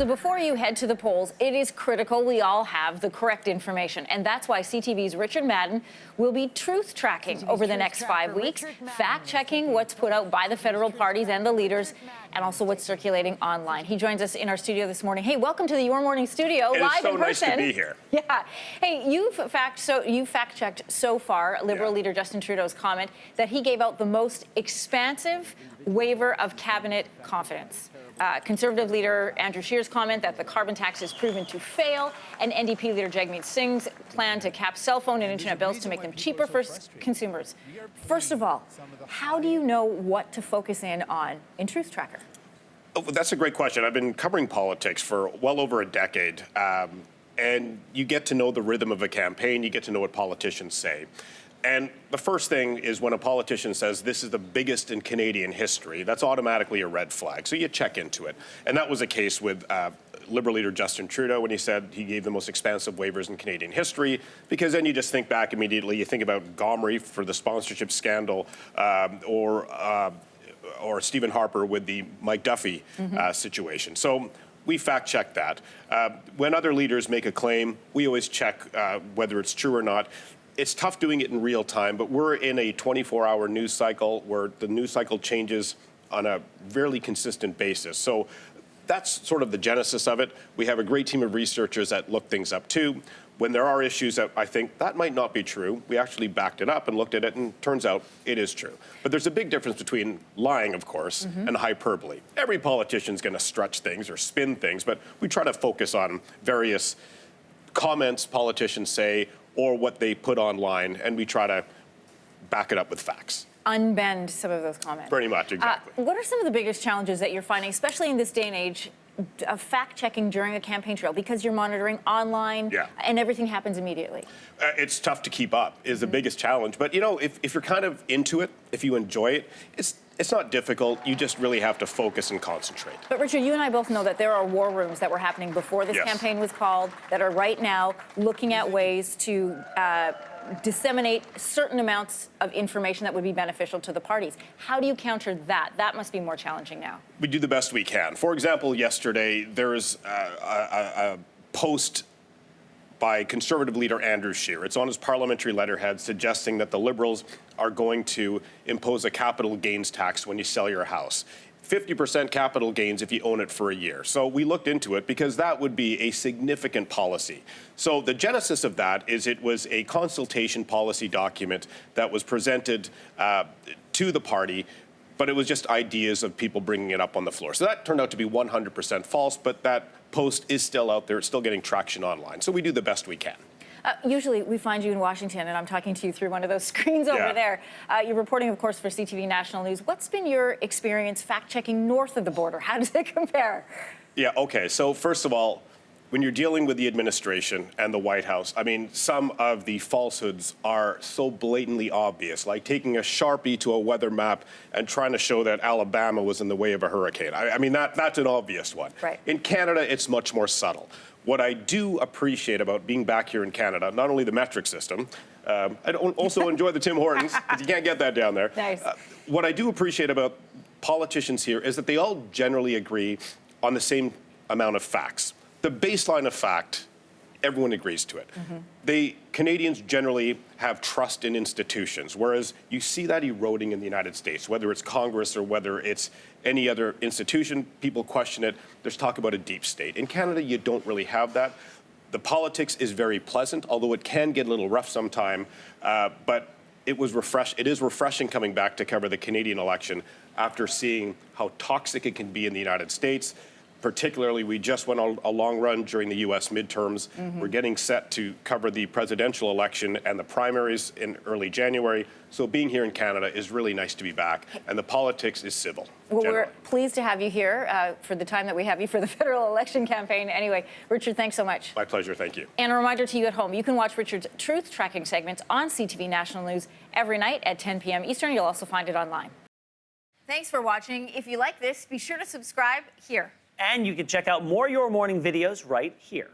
So before you head to the polls, it is critical we all have the correct information. And that's why CTV's Richard Madan will be truth tracking over the next 5 weeks, fact checking what's put out by the federal parties and the leaders, and also what's circulating online. He joins us in our studio this morning. Hey, welcome to the Your Morning studio, live in person. It's so nice to be here. Yeah. Hey, you've fact-checked so far Liberal leader Justin Trudeau's comment that he gave out the most expansive waiver of cabinet confidence. Conservative leader Andrew Scheer's comment that the carbon tax is proven to fail, and NDP leader Jagmeet Singh's plan to cap cell phone and internet bills to make them cheaper for consumers. First of all, how do you know what to focus in on in Truth Tracker? Oh, that's a great question. I've been covering politics for well over a decade, and you get to know the rhythm of a campaign. You get to know what politicians say. And the first thing is when a politician says this is the biggest in Canadian history, that's automatically a red flag. So you check into it. And that was the case with Liberal leader Justin Trudeau when he said he gave the most expansive waivers in Canadian history, because then you just think back immediately. You think about Gomery for the sponsorship scandal, or Stephen Harper with the Mike Duffy situation. So we fact-check that. When other leaders make a claim, we always check whether it's true or not. It's tough doing it in real time, but we're in a 24-hour news cycle where the news cycle changes on a fairly consistent basis. So that's sort of the genesis of it. We have a great team of researchers that look things up too. When there are issues that I think that might not be true, we actually backed it up and looked at it, and turns out it is true. But there's a big difference between lying, of course, and hyperbole. Every politician's going to stretch things or spin things, but we try to focus on various comments politicians say or what they put online, and we try to back it up with facts. Unbend some of those comments. Pretty much, exactly. What are some of the biggest challenges that you're finding, especially in this day and age, of fact-checking during a campaign trail, because you're monitoring online and everything happens immediately? It's tough to keep up is the biggest challenge. But, you know, if you're kind of into it, if you enjoy it, it's not difficult. You just really have to focus and concentrate. But, Richard, you and I both know that there are war rooms that were happening before this campaign was called that are right now looking at ways to disseminate certain amounts of information that would be beneficial to the parties. How do you counter that? That must be more challenging now. We do the best we can. For example, yesterday there was a post by Conservative leader Andrew Scheer. It's on his parliamentary letterhead suggesting that the Liberals are going to impose a capital gains tax when you sell your house. 50% capital gains if you own it for a year. So we looked into it because that would be a significant policy. So the genesis of that is it was a consultation policy document that was presented to the party, but it was just ideas of people bringing it up on the floor. So that turned out to be 100% false, but that post is still out there. It's still getting traction online. So we do the best we can. Usually we find you in Washington, and I'm talking to you through one of those screens over there. You're reporting, of course, for CTV National News. What's been your experience fact-checking north of the border? How does it compare? Yeah, okay. So first of all, when you're dealing with the administration and the White House, I mean, some of the falsehoods are so blatantly obvious, like taking a Sharpie to a weather map and trying to show that Alabama was in the way of a hurricane. I mean, that's an obvious one. Right. In Canada, it's much more subtle. What I do appreciate about being back here in Canada, not only the metric system, I also enjoy the Tim Hortons, because you can't get that down there. Nice. What I do appreciate about politicians here is that they all generally agree on the same amount of facts. The baseline of fact, everyone agrees to it. Canadians generally have trust in institutions, whereas you see that eroding in the United States, whether it's Congress or whether it's any other institution, people question it. There's talk about a deep state. In Canada, you don't really have that. The politics is very pleasant, although it can get a little rough sometime, but it is refreshing coming back to cover the Canadian election after seeing how toxic it can be in the United States. Particularly, we just went on a long run during the U.S. midterms. We're getting set to cover the presidential election and the primaries in early January. So being here in Canada is really nice to be back, and the politics is civil. Well, we're pleased to have you here for the time that we have you for the federal election campaign. Anyway, Richard, thanks so much. My pleasure, thank you. And a reminder to you at home, you can watch Richard's truth tracking segments on CTV National News every night at 10 p.m. Eastern. You'll also find it online. Thanks for watching. If you like this, be sure to subscribe here. And you can check out more Your Morning videos right here.